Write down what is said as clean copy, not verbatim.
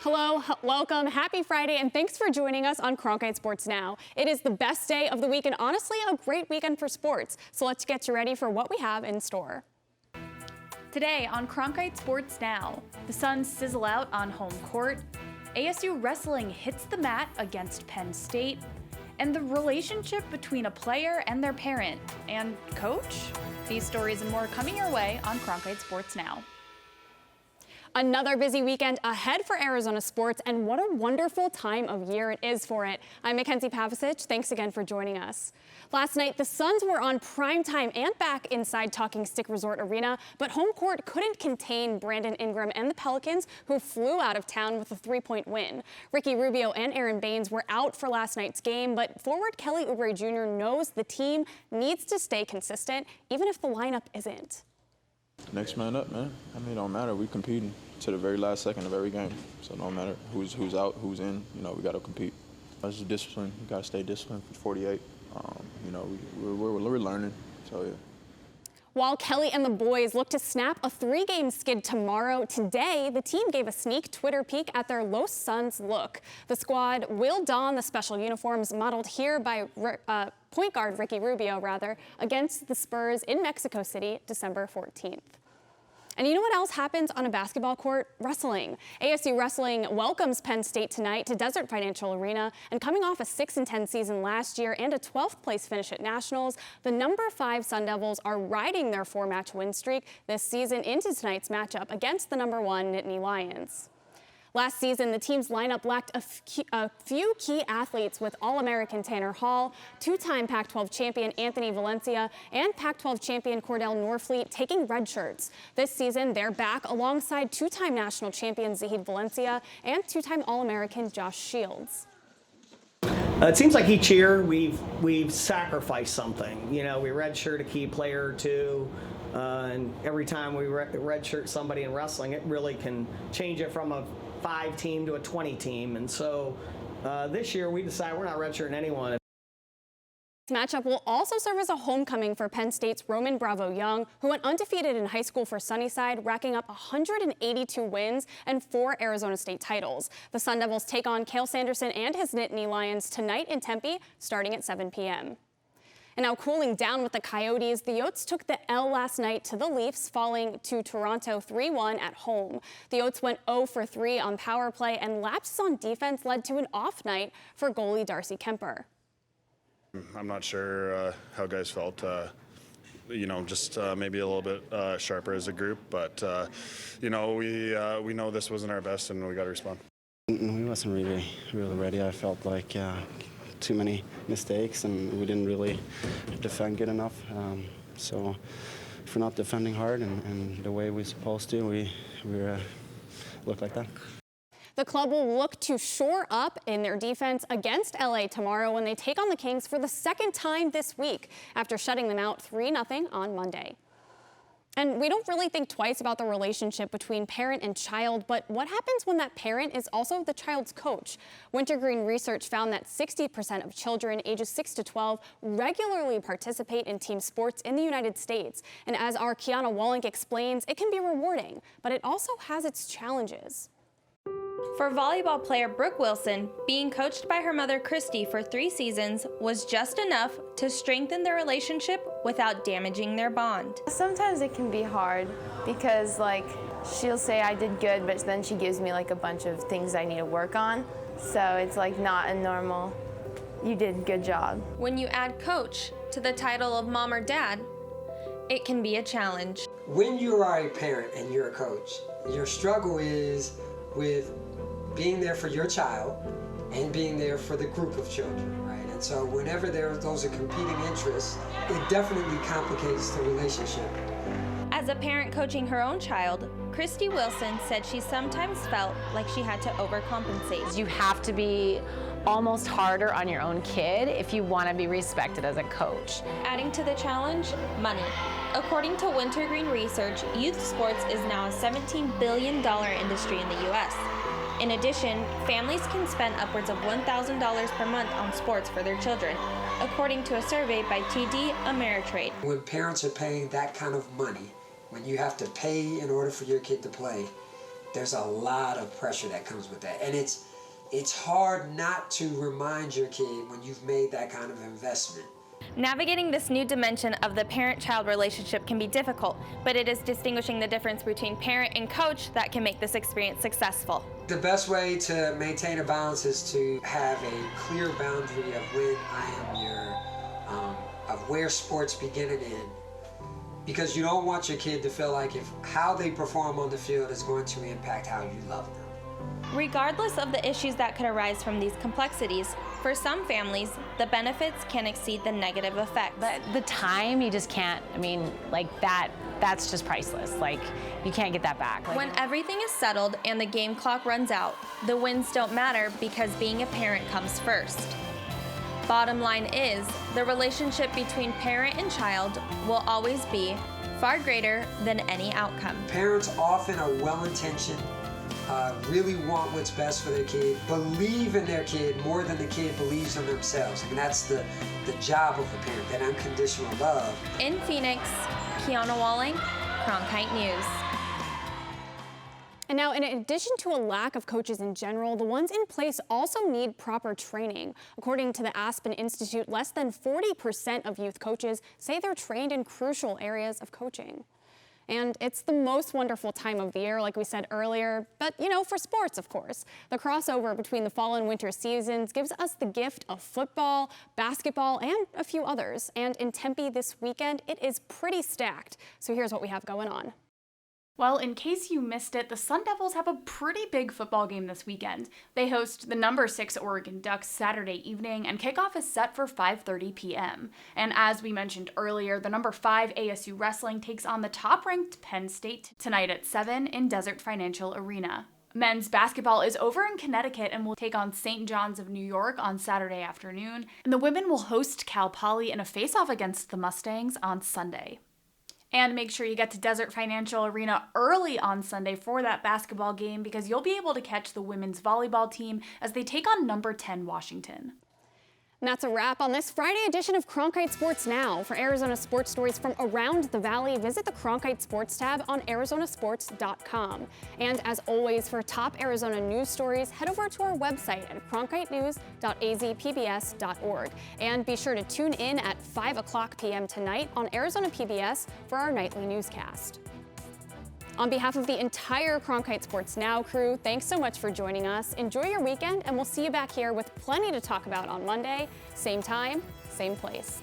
Hello, welcome, happy Friday, and thanks for joining us on Cronkite Sports Now. It is the best day of the week and honestly a great weekend for sports. So let's get you ready for what we have in store. Today on Cronkite Sports Now, the Suns sizzle out on home court, ASU Wrestling hits the mat against Penn State, and the relationship between a player and their parent and coach. These stories and more coming your way on Cronkite Sports Now. Another busy weekend ahead for Arizona sports, and what a wonderful time of year it is for it. I'm Mackenzie Pavicic. Thanks again for joining us. Last night, the Suns were on primetime and back inside Talking Stick Resort Arena, but home court couldn't contain Brandon Ingram and the Pelicans, who flew out of town with a 3-point win. Ricky Rubio and Aaron Baines were out for last night's game, but forward Kelly Oubre Jr. knows the team needs to stay consistent, even if the lineup isn't. Next man up, man. I mean, it don't matter. We competing to the very last second of every game. So it don't matter who's out, who's in. You know, we got to compete. It's just discipline. You got to stay disciplined for 48. You know, we're learning. So, yeah. While Kelly and the boys look to snap a 3-game skid tomorrow, today the team gave a sneak Twitter peek at their Los Suns look. The squad will don the special uniforms modeled here by point guard Ricky Rubio, against the Spurs in Mexico City, December 14th. And you know what else happens on a basketball court? Wrestling. ASU Wrestling welcomes Penn State tonight to Desert Financial Arena, and coming off a 6-10 season last year and a 12th place finish at Nationals, the number 5 Sun Devils are riding their 4-match win streak this season into tonight's matchup against the number 1 Nittany Lions. Last season, the team's lineup lacked a few key athletes, with All-American Tanner Hall, 2-time Pac-12 champion Anthony Valencia, and Pac-12 champion Cordell Norfleet taking red shirts. This season, they're back alongside 2-time national champion Zahid Valencia and 2-time All-American Josh Shields. It seems like each year we've sacrificed something. You know, we redshirt a key player or two, and every time we redshirt somebody in wrestling, it really can change it from a 5-team to a 20-team. And so this year we decided we're not redshirting anyone. This matchup will also serve as a homecoming for Penn State's Roman Bravo Young, who went undefeated in high school for Sunnyside, racking up 182 wins and 4 Arizona State titles. The Sun Devils take on Cale Sanderson and his Nittany Lions tonight in Tempe, starting at 7 p.m. And now cooling down with the Coyotes, the Yotes took the L last night to the Leafs, falling to Toronto 3-1 at home. The Yotes went 0 for 3 on power play, and lapses on defense led to an off night for goalie Darcy Kemper. I'm not sure how guys felt. You know, just maybe a little bit sharper as a group, but you know, we know this wasn't our best, and we got to respond. We wasn't really ready. I felt like too many mistakes, and we didn't really defend good enough. So if we're not defending hard and the way we're supposed to, we look like that. The club will look to shore up in their defense against LA tomorrow when they take on the Kings for the 2nd time this week after shutting them out 3-0 on Monday. And we don't really think twice about the relationship between parent and child, but what happens when that parent is also the child's coach? Wintergreen research found that 60% of children ages 6 to 12 regularly participate in team sports in the United States. And as our Kiana Wallink explains, it can be rewarding, but it also has its challenges. For volleyball player Brooke Wilson, being coached by her mother Christy for 3 seasons was just enough to strengthen their relationship without damaging their bond. Sometimes it can be hard because she'll say I did good, but then she gives me a bunch of things I need to work on. So it's not a normal, you did a good job. When you add coach to the title of mom or dad, it can be a challenge. When you are a parent and you're a coach, your struggle is with being there for your child and being there for the group of children, right? And so whenever those are competing interests, it definitely complicates the relationship. As a parent coaching her own child, Christy Wilson said she sometimes felt like she had to overcompensate. You have to be almost harder on your own kid if you want to be respected as a coach. Adding to the challenge, money. According to Wintergreen research, youth sports is now a $17 billion industry in the U.S. In addition, families can spend upwards of $1,000 per month on sports for their children, according to a survey by TD Ameritrade. When parents are paying that kind of money, when you have to pay in order for your kid to play, there's a lot of pressure that comes with that. And it's hard not to remind your kid when you've made that kind of investment. Navigating this new dimension of the parent-child relationship can be difficult, but it is distinguishing the difference between parent and coach that can make this experience successful. The best way to maintain a balance is to have a clear boundary of when I am of where sports begin and end. Because you don't want your kid to feel like how they perform on the field is going to impact how you love them. Regardless of the issues that could arise from these complexities, for some families, the benefits can exceed the negative effects. But the time, you just can't, I mean, like that's just priceless. Like, you can't get that back. When everything is settled and the game clock runs out, the wins don't matter because being a parent comes first. Bottom line is, the relationship between parent and child will always be far greater than any outcome. Parents often are well-intentioned, really want what's best for their kid, believe in their kid more than the kid believes in themselves. I mean, that's the job of a parent, that unconditional love. In Phoenix, Kiana Walling, Cronkite News. And now, in addition to a lack of coaches in general, the ones in place also need proper training. According to the Aspen Institute, less than 40% of youth coaches say they're trained in crucial areas of coaching. And it's the most wonderful time of the year, like we said earlier, but for sports, of course. The crossover between the fall and winter seasons gives us the gift of football, basketball, and a few others. And in Tempe this weekend, it is pretty stacked. So here's what we have going on. Well, in case you missed it, the Sun Devils have a pretty big football game this weekend. They host the number 6 Oregon Ducks Saturday evening, and kickoff is set for 5:30 p.m. And as we mentioned earlier, the number 5 ASU Wrestling takes on the top-ranked Penn State tonight at 7 in Desert Financial Arena. Men's basketball is over in Connecticut and will take on St. John's of New York on Saturday afternoon, and the women will host Cal Poly in a face-off against the Mustangs on Sunday. And make sure you get to Desert Financial Arena early on Sunday for that basketball game because you'll be able to catch the women's volleyball team as they take on number 10 Washington. And that's a wrap on this Friday edition of Cronkite Sports Now. For Arizona sports stories from around the valley, visit the Cronkite Sports tab on arizonasports.com. And as always, for top Arizona news stories, head over to our website at cronkitenews.azpbs.org. And be sure to tune in at 5 p.m. tonight on Arizona PBS for our nightly newscast. On behalf of the entire Cronkite Sports Now crew, thanks so much for joining us. Enjoy your weekend, and we'll see you back here with plenty to talk about on Monday. Same time, same place.